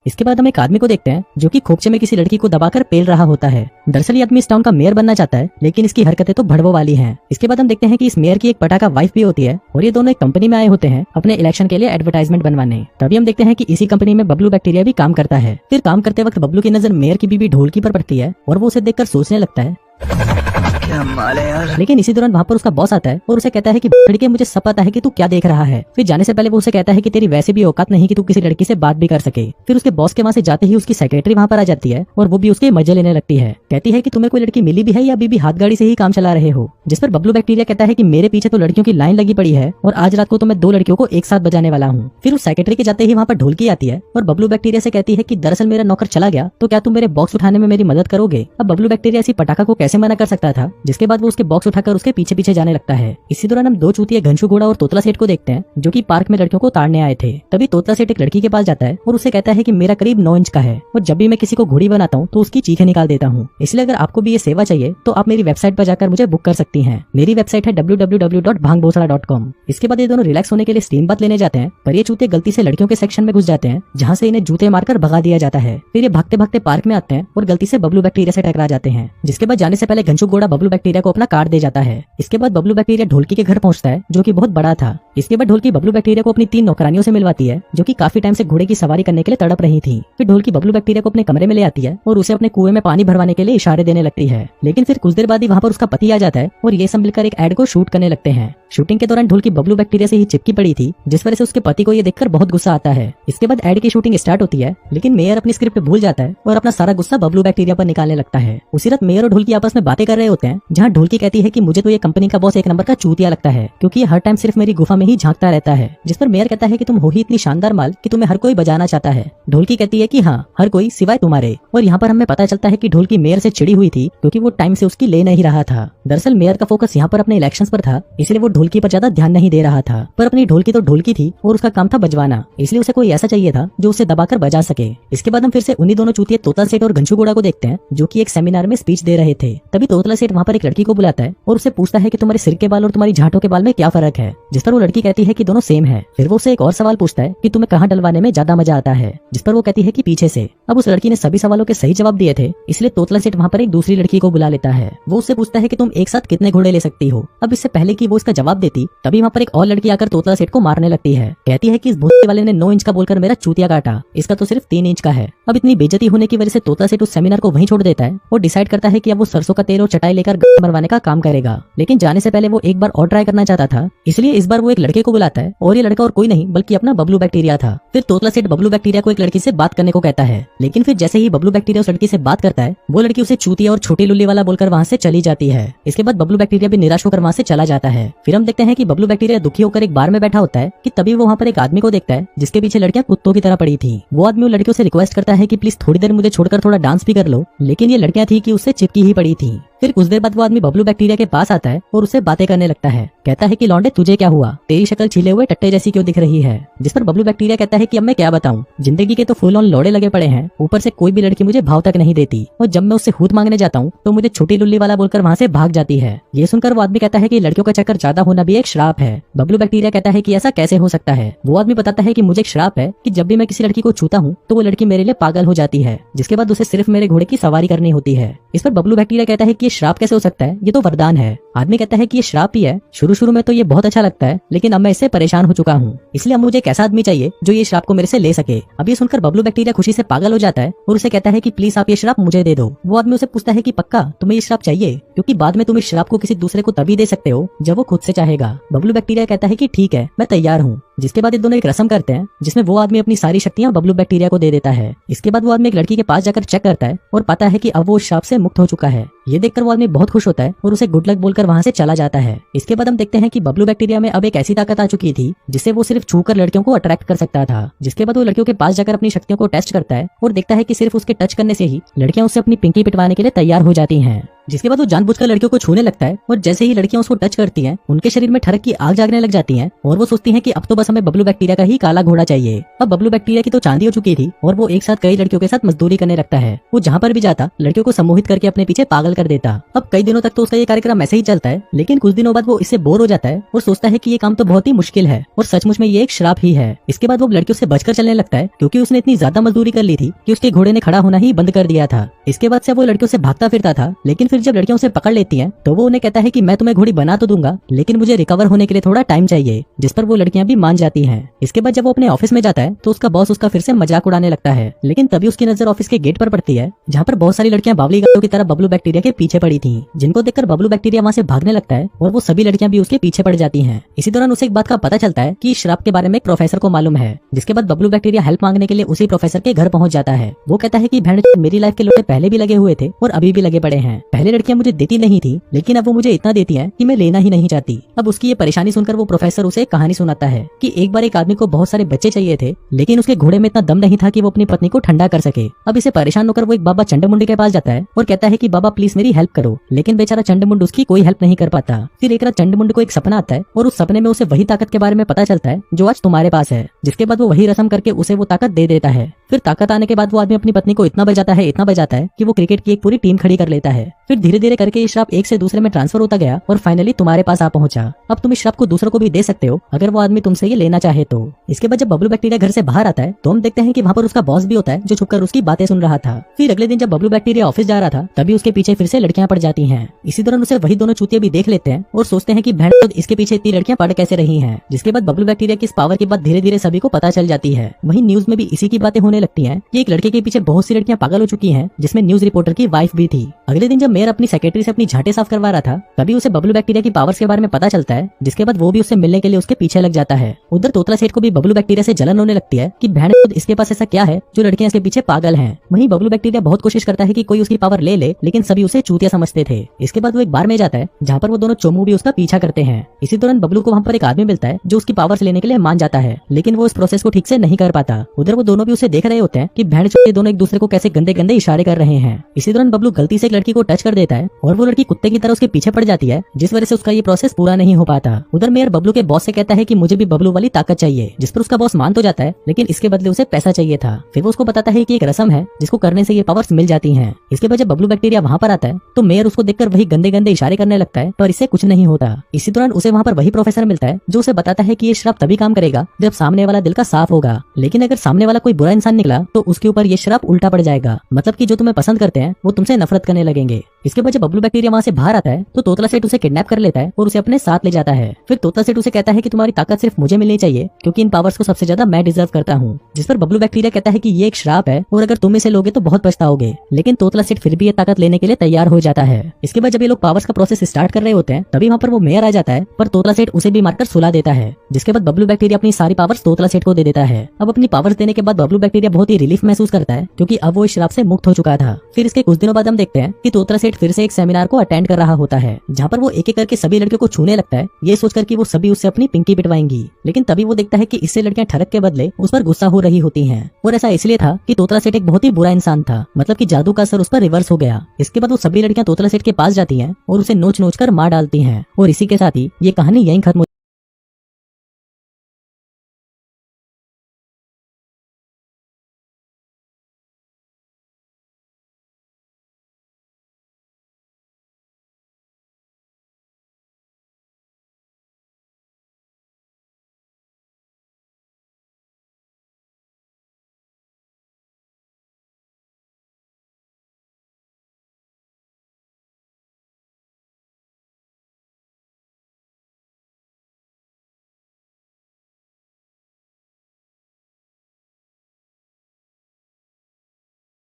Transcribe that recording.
इसके बाद हम एक आदमी को देखते हैं जो कि खोपचे में किसी लड़की को दबाकर पेल रहा होता है। दरअसल ये आदमी इस टाउन का मेयर बनना चाहता है, लेकिन इसकी हरकतें तो भड़वों वाली हैं। इसके बाद हम देखते हैं कि इस मेयर की एक पटाखा वाइफ भी होती है और ये दोनों एक कंपनी में आए होते हैं अपने इलेक्शन के लिए एडवर्टाइजमेंट बनवाने। तभी हम देखते हैं कि इसी कंपनी में बबलू बैक्टीरिया भी काम करता है। फिर काम करते वक्त बबलू की नजर मेयर की बीबी ढोलकी पर पड़ती है और वो उसे देखकर सोचने लगता है क्या माल है यार। लेकिन इसी दौरान वहाँ पर उसका बॉस आता है और उसे कहता है कि लड़के मुझे सब पता है कि तू क्या देख रहा है। फिर जाने से पहले वो उसे कहता है कि तेरी वैसे भी औकात नहीं कि तू किसी लड़की से बात भी कर सके। फिर उसके बॉस के वहाँ से जाते ही उसकी सेक्रेटरी वहाँ पर आ जाती है और वो भी उसके मजे लेने लगती है। कहती है कि तुम्हें कोई लड़की मिली भी है या अभी भी हाथ गाड़ी से ही काम चला रहे हो। जिस पर बबलू बैक्टीरिया कहता है कि मेरे पीछे तो लड़कियों की लाइन लगी पड़ी है और आज रात को तो मैं 2 लड़कियों को एक साथ बजाने वाला हूँ। फिर उस सेक्रेटरी के जाते ही वहाँ पर ढोलकी आती है और बबलू बैक्टीरिया से कहती है कि दरअसल मेरा नौकर चला गया, तो क्या तुम मेरे बॉक्स उठाने में मेरी मदद करोगे। अब बबलू बैक्टीरिया इसी पटाखा को कैसे मना कर सकता था। जिसके बाद वो उसके बॉक्स उठाकर उसके पीछे पीछे जाने लगता है। इसी दौरान हम 2 चूतिया घनशू घोड़ा और तोतला सेठ को देखते हैं जो कि पार्क में लड़कियों को ताड़ने आए थे। तभी तोतला सेठ एक लड़की के पास जाता है और उसे कहता है कि मेरा करीब 9 इंच का है और जब भी मैं किसी को घोड़ी बनाता हूँ तो उसकी चीखें निकाल देता हूँ। इसलिए अगर आपको भी ये सेवा चाहिए तो आप मेरी वेबसाइट पर जाकर मुझे बुक कर सकती हैं। मेरी वेबसाइट है www.bhangbotsara.com। इसके बाद ये दोनों रिलैक्स होने के लिए स्टीम बाथ लेने जाते हैं, पर ये चूते गलती से लड़कियों के सेक्शन में घुस जाते हैं जहाँ से इन्हें जूते मारकर भगा दिया जाता है। फिर ये भागते भागते पार्क में आते हैं और गलती से बबलू बैक्टीरिया से टकरा जाते हैं। जिसके बाद जाने से पहले घनशू घोड़ा बबलू बैक्टीरिया को अपना कार्ड दे जाता है। इसके बाद बबलू बैक्टीरिया ढोलकी के घर पहुंचता है जो कि बहुत बड़ा था। इसके बाद ढोलकी बबलू बैक्टीरिया को अपनी 3 नौकरानियों से मिलवाती है जो कि काफी टाइम से घोड़े की सवारी करने के लिए तड़प रही थी। फिर ढोलकी बबलू बैक्टीरिया को अपने कमरे में ले आती है और उसे अपने कुएं में पानी भरवाने के लिए इशारे देने लगती है। लेकिन फिर कुछ देर बाद ही वहाँ पर उसका पति आ जाता है और ये सब मिलकर एक एड को शूट करने लगते हैं। शूटिंग के दौरान ढोलकी बबलू बैक्टीरिया से ही चिपकी पड़ी थी, जिस वजह से उसके पति को ये देखकर बहुत गुस्सा आता है। इसके बाद एड की शूटिंग स्टार्ट होती है, लेकिन मेयर अपनी स्क्रिप्ट भूल जाता है और अपना सारा गुस्सा बबलू बैक्टीरिया पर निकालने लगता है। उसी रात मेयर और ढोलकी आपस में बातें कर रहे होते हैं, जहाँ ढोलकी कहती है कि मुझे तो ये कंपनी का बॉस एक नंबर का चूतिया लगता है क्योंकि ये हर टाइम सिर्फ मेरी गुफा में ही झांकता रहता है। जिस पर मेयर कहता है कि तुम हो ही इतनी शानदार माल कि तुम्हें हर कोई बजाना चाहता है। ढोलकी कहती है कि हाँ, हर कोई सिवाय तुम्हारे। और यहाँ पर हमें पता चलता है कि ढोलकी मेयर से चिड़ी हुई थी क्योंकि वो टाइम से उसकी ले नहीं रहा था। दरअसल मेयर का फोकस यहाँ पर अपने इलेक्शंस पर था, इसलिए वो ढोलकी पर ज्यादा ध्यान नहीं दे रहा था। पर अपनी ढोलकी तो ढोलकी थी और उसका काम था बजवाना, इसलिए उसे कोई ऐसा चाहिए था जो उसे दबाकर बजा सके। इसके बाद हम फिर से उन्हीं दोनों चूतिए तोतला सेठ और घनशू घोड़ा को देखते हैं जो कि एक सेमिनार में स्पीच दे रहे थे। तभी तोतला सेठ वहाँ पर एक लड़की को बुलाता है और उससे पूछता है कि तुम्हारे सिर के बाल और तुम्हारी झांटों के बाल में क्या फर्क है। जिस पर वो लड़की कहती है कि दोनों सेम है। फिर वो उससे एक और सवाल पूछता है कि तुम्हें कहाँ डलवाने में ज्यादा मजा आता है। जिस पर वो कहती है कि पीछे से। अब उस लड़की ने सभी सवालों के सही जवाब दिए थे, इसलिए तोतला सेठ वहाँ पर एक दूसरी लड़की को बुला लेता है। वो उससे पूछता है कि तुम एक साथ कितने घोड़े ले सकती हो। अब इससे पहले कि वो इसका जवाब देती, तभी वहाँ पर एक और लड़की आकर तोतला सेठ को मारने लगती है। कहती है कि इस भूसे वाले ने 9 इंच का बोलकर मेरा चूतिया काटा, इसका तो सिर्फ 3 इंच का है। अब इतनी बेइज्जती होने की वजह से तोतला सेठ उस सेमिनार को वहीं छोड़ देता है और डिसाइड करता है कि अब वो सरसों का तेल और चटाई लेकर मरवाने का काम करेगा। लेकिन जाने से पहले वो एक बार और ट्राई करना चाहता था, इसलिए इस बार वो एक लड़के को बुलाता है और ये लड़का और कोई नहीं बल्कि अपना बबलू बैक्टीरिया था। फिर तोतला सेठ बबलू बैक्टीरिया को एक लड़की से बात करने को कहता है, लेकिन फिर जैसे ही बबलू बैक्टीरिया उस लड़की से बात करता है, वो लड़की उसे चूतिया और छोटी लुल्ली वाला बोलकर वहाँ से चली जाती है। इसके बाद बबलू बैक्टीरिया भी निराश होकर वहाँ से चला जाता है। फिर हम देखते हैं कि बबलू बैक्टीरिया दुखी होकर एक बार में बैठा होता है कि तभी वो वहाँ पर एक आदमी को देखता है जिसके पीछे लड़कियां कुत्तों की तरह पड़ी थी। वो आदमी उन लड़कियों से रिक्वेस्ट करता है कि प्लीज थोड़ी देर मुझे छोड़कर थोड़ा डांस भी कर लो, लेकिन ये लड़कियां थी कि उससे चिपकी ही पड़ी थी। फिर कुछ देर बाद वो आदमी बबलू बैक्टीरिया के पास आता है और उससे बातें करने लगता है। कहता है कि लौंडे तुझे क्या हुआ, तेरी शक्ल छीले हुए टट्टे जैसी क्यों दिख रही है। जिस पर बबलू बैक्टीरिया कहता है कि अब मैं क्या बताऊं, जिंदगी के तो फुल ऑन लौड़े लगे पड़े हैं, ऊपर से कोई भी लड़की मुझे भाव तक नहीं देती और जब मैं उससे हूत मांगने जाता हूँ तो मुझे छोटी लुल्ली वाला बोलकर वहाँ से भाग जाती है। ये सुनकर वो आदमी कहता है कि लड़कियों का चक्कर ज्यादा होना भी एक श्राप है। बबलू बैक्टीरिया कहता है कि ऐसा कैसे हो सकता है। वो आदमी बताता है कि मुझे एक श्राप है कि जब भी मैं किसी लड़की को छूता हूँ तो वो लड़की मेरे लिए पागल हो जाती है, जिसके बाद उसे सिर्फ मेरे घोड़े की सवारी करनी होती है। इस पर बबलू बैक्टीरिया कहता है कि ये श्राप कैसे हो सकता है, ये तो वरदान है। आदमी कहता है कि ये श्राप ही है, शुरू में तो ये बहुत अच्छा लगता है, लेकिन अब मैं इससे परेशान हो चुका हूँ, इसलिए अब मुझे एक ऐसा आदमी चाहिए जो ये श्राप को मेरे से ले सके। अब ये सुनकर बबलू बैक्टीरिया खुशी से पागल हो जाता है और उसे कहता है कि प्लीज आप ये श्राप मुझे दे दो। वो आदमी उसे पूछता है कि पक्का तुम्हें ये श्राप चाहिए, क्योंकि बाद में तुम इस श्राप को किसी दूसरे को तभी दे सकते हो जब वो खुद से चाहेगा। बबलू बैक्टीरिया कहता है कि ठीक है, मैं तैयार हूँ। जिसके बाद ये दोनों एक रस्म करते हैं जिसमें वो आदमी अपनी सारी शक्तियां बबलू बैक्टीरिया को दे देता है। इसके बाद वो आदमी एक लड़की के पास जाकर चेक करता है और पाता है कि अब वो उस श्राप से मुक्त हो चुका है। ये देखकर वो आदमी बहुत खुश होता है और उसे गुड लक बोलकर वहाँ से चला जाता है। इसके बाद हम देखते हैं कि बबलू बैक्टीरिया में अब एक ऐसी ताकत आ चुकी थी जिससे वो सिर्फ छूकर लड़कियों को अट्रैक्ट कर सकता था। जिसके बाद वो लड़कियों के पास जाकर अपनी शक्तियों को टेस्ट करता है और देखता है कि सिर्फ उसके टच करने से ही लड़कियां उससे अपनी पिंकी पिटवाने के लिए तैयार हो जाती हैं। जिसके बाद वो जानबूझकर लड़कियों को छूने लगता है और जैसे ही लड़कियां उसको टच करती हैं, उनके शरीर में ठरक की आग जागने लग जाती है और वो सोचती हैं कि अब तो बस हमें बबलू बैक्टीरिया का ही काला घोड़ा चाहिए। अब बबलू बैक्टीरिया की तो चांदी हो चुकी थी और वो एक साथ कई लड़कियों के साथ मजदूरी करने लगता है। वो जहाँ पर भी जाता लड़कियों को सम्मोहित करके अपने पीछे पागल कर देता। अब कई दिनों तक तो उसका ये कार्यक्रम ऐसे ही चलता है, लेकिन कुछ दिनों बाद वो इससे बोर हो जाता है और सोचता है कि ये काम तो बहुत ही मुश्किल है और सचमुच में ये एक श्राप ही है। इसके बाद वो लड़कियों से बचकर चलने लगता है क्योंकि उसने इतनी ज्यादा मजदूरी कर ली थी कि उसके घोड़े ने खड़ा होना ही बंद कर दिया था। इसके बाद से वो लड़कियों से भागता फिरता था, लेकिन फिर जब लड़कियां उसे पकड़ लेती हैं तो वो उन्हें कहता है कि मैं तुम्हें घोड़ी बना तो दूंगा, लेकिन मुझे रिकवर होने के लिए थोड़ा टाइम चाहिए, जिस पर वो लड़कियां भी मान जाती हैं। इसके बाद जब वो अपने ऑफिस में जाता है तो उसका बॉस उसका फिर से मजाक उड़ाने लगता है, लेकिन तभी उसकी नजर ऑफिस के गेट पर पड़ती है जहाँ पर बहुत सारी लड़कियां बावली गायों की तरह बबलू बैक्टीरिया के पीछे पड़ी थी, जिनको देखकर बबलू बैक्टीरिया वहाँ से भागने लगता है और वो सभी लड़कियां भी उसके पीछे पड़ जाती हैं। इसी दौरान उसे एक बात का पता चलता है कि श्राप के बारे में एक प्रोफेसर को मालूम है, जिसके बाद बबलू बैक्टीरिया हेल्प मांगने के लिए उसी प्रोफेसर के घर पहुंच जाता है। वो कहता है कि बहन मेरी लाइफ के लोटे पहले भी लगे हुए थे और अभी भी लगे पड़े हैं। पहले लड़कियां मुझे देती नहीं थी, लेकिन अब वो मुझे इतना देती हैं कि मैं लेना ही नहीं चाहती। अब उसकी ये परेशानी सुनकर वो प्रोफेसर उसे एक कहानी सुनाता है कि एक बार एक आदमी को बहुत सारे बच्चे चाहिए थे, लेकिन उसके घोड़े में इतना दम नहीं था कि वो अपनी पत्नी को ठंडा कर सके। अब इसे परेशान होकर वो एक बाबा चंडमुंडी के पास जाता है और कहता है कि बाबा प्लीज मेरी हेल्प करो, लेकिन बेचारा चंडमुंड उसकी कोई हेल्प नहीं कर पाता। फिर एक रात चंडमुंड को एक सपना आता है और उस सपने में उसे वही ताकत के बारे में पता चलता है जो आज तुम्हारे पास है, जिसके बाद वो वही रस्म करके उसे वो ताकत दे देता है। फिर ताकत आने के बाद वो आदमी अपनी पत्नी को इतना बजाता है कि वो क्रिकेट की एक पूरी टीम खड़ी कर लेता है। फिर धीरे धीरे करके ये श्राप एक से दूसरे में ट्रांसफर होता गया और फाइनली तुम्हारे पास आ पहुंचा। अब तुम इस श्राप को दूसरों को भी दे सकते हो अगर वो आदमी तुमसे ये लेना चाहे तो। इसके बाद जब बबलू बैक्टीरिया घर से बाहर आता है तो हम देखते हैं कि वहाँ पर उसका बॉस भी होता है जो छुपकर उसकी बातें सुन रहा था। फिर अगले दिन जब बबलू बैक्टीरिया ऑफिस जा रहा था तभी उसके पीछे फिर से लड़कियां पड़ जाती हैं। इसी दौरान उसे वही दोनों चूतिया भी देख लेते हैं और सोचते हैं कि बहन इसके पीछे इतनी लड़कियां पड़ कैसे रही हैं। जिसके बाद बबलू बैक्टीरिया की इस पावर की बात धीरे धीरे सभी को पता चल जाती है। वहीं न्यूज में भी इसी की बातें होने लगती हैं कि एक लड़के के पीछे बहुत सी लड़कियां पागल हो चुकी हैं, जिसमें न्यूज रिपोर्टर की वाइफ भी थी। अगले दिन जब मेयर अपनी सेक्रेटरी से अपनी झाटे साफ करवा रहा था तभी उसे बबलू बैक्टीरिया की पावर्स के बारे में पता चलता है, जिसके बाद वो भी उससे मिलने के लिए उसके पीछे लग जाता है। उधर तोतला सेठ को भी बबलू बैक्टीरिया से जलन होने लगती है कि बहन इसके पास ऐसा क्या है जो लड़कियां इसके पीछे पागल हैं। वहीं बबलू बैक्टीरिया बहुत कोशिश करता है कि कोई उसकी पावर ले ले, लेकिन सभी उसे चूतिया समझते थे। इसके बाद वो एक बार में जाता है जहाँ पर वो दोनों चोमू भी उसका पीछा करते हैं। इसी दौरान बबलू को वहाँ पर एक आदमी मिलता है जो उसकी पावर्स लेने के लिए मान जाता है, लेकिन वो इस प्रोसेस को ठीक से नहीं कर पाता। उधर वो दोनों भी उसे देख रहे होते हैं कि बहन चोर दोनों एक दूसरे को कैसे गंदे गंदे इशारे कर रहे हैं। इसी दौरान बबलू गलती से एक लड़की को टच कर देता है और वो लड़की कुत्ते की तरह उसके पीछे पड़ जाती है, जिस वजह से उसका ये प्रोसेस पूरा नहीं हो पाता। उधर मेयर बबलू के बॉस से कहता है कि मुझे भी बबलू वाली ताकत चाहिए, जिस पर उसका बॉस मान तो जाता है, लेकिन इसके बदले उसे पैसा चाहिए था। फिर वो उसको बताता है कि एक रस्म है जिसको करने से ये पावर्स मिल जाती हैं। इसके बाद जब बबलू बैक्टीरिया वहाँ पर आता है तो मेयर उसको देखकर वही गंदे गंदे इशारे करने लगता है, पर इससे कुछ नहीं होता। इसी दौरान उसे वहाँ पर वही प्रोफेसर मिलता है जो उसे बताता है कि ये श्राप तभी काम करेगा जब सामने वाला दिल का साफ होगा, लेकिन अगर सामने वाला कोई बुरा इंसान निकला तो उसके ऊपर ये श्राप उल्टा पड़ जाएगा, मतलब कि जो तुम्हें पसंद करते हैं वो तुमसे नफरत करने लगेंगे। इसके बाद जब बबलू बैक्टीरिया वहाँ से बाहर आता है तो तोतला सेठ उसे किडनैप कर लेता है और उसे अपने साथ ले जाता है। फिर तोतला सेठ उसे कहता है कि तुम्हारी ताकत सिर्फ मुझे मिलनी चाहिए क्योंकि इन पावर्स को सबसे ज्यादा मैं डिजर्व करता हूँ, जिस पर बबलू बैक्टीरिया कहता है कि ये एक श्राप है और अगर तुम इसे लोगे तो बहुत पछताओगे, लेकिन तोतला सेठ फिर भी ये ताकत लेने के लिए तैयार हो जाता है। इसके बाद जब ये लोग पावर्स का प्रोसेस स्टार्ट कर रहे होते हैं तभी वहाँ पर वो मेयर आ जाता है, पर तोतला सेठ उसे भी मारकर सुला देता है। जिसके बाद बबलू बैक्टीरिया अपनी सारी पावर्स तोतला सेठ को दे देता है। अब अपनी पावर्स देने के बाद बबलू बैक्टीरिया बहुत ही रिलीफ महसूस करता है क्योंकि अब वो इस श्राप से मुक्त हो चुका था। फिर इसके कुछ दिनों बाद हम देखते हैं कि तोतला सेठ फिर से एक सेमिनार को अटेंड कर रहा होता है जहाँ पर वो एक एक करके सभी लड़कियों को छूने लगता है, ये सोचकर कि वो सभी उससे अपनी पिंकी पिटवाएंगी। लेकिन तभी वो देखता है कि इससे लड़कियां ठरक के बदले उस पर गुस्सा हो रही होती हैं, और ऐसा इसलिए था कि तोतला सेठ एक बहुत ही बुरा इंसान था, मतलब कि जादू का असर उस पर रिवर्स हो गया। इसके बाद वो सभी लड़कियां तोतला सेठ के पास जाती हैं और उसे नोच नोच कर मार डालती हैं, और इसी के साथ ही ये कहानी यहीं खत्म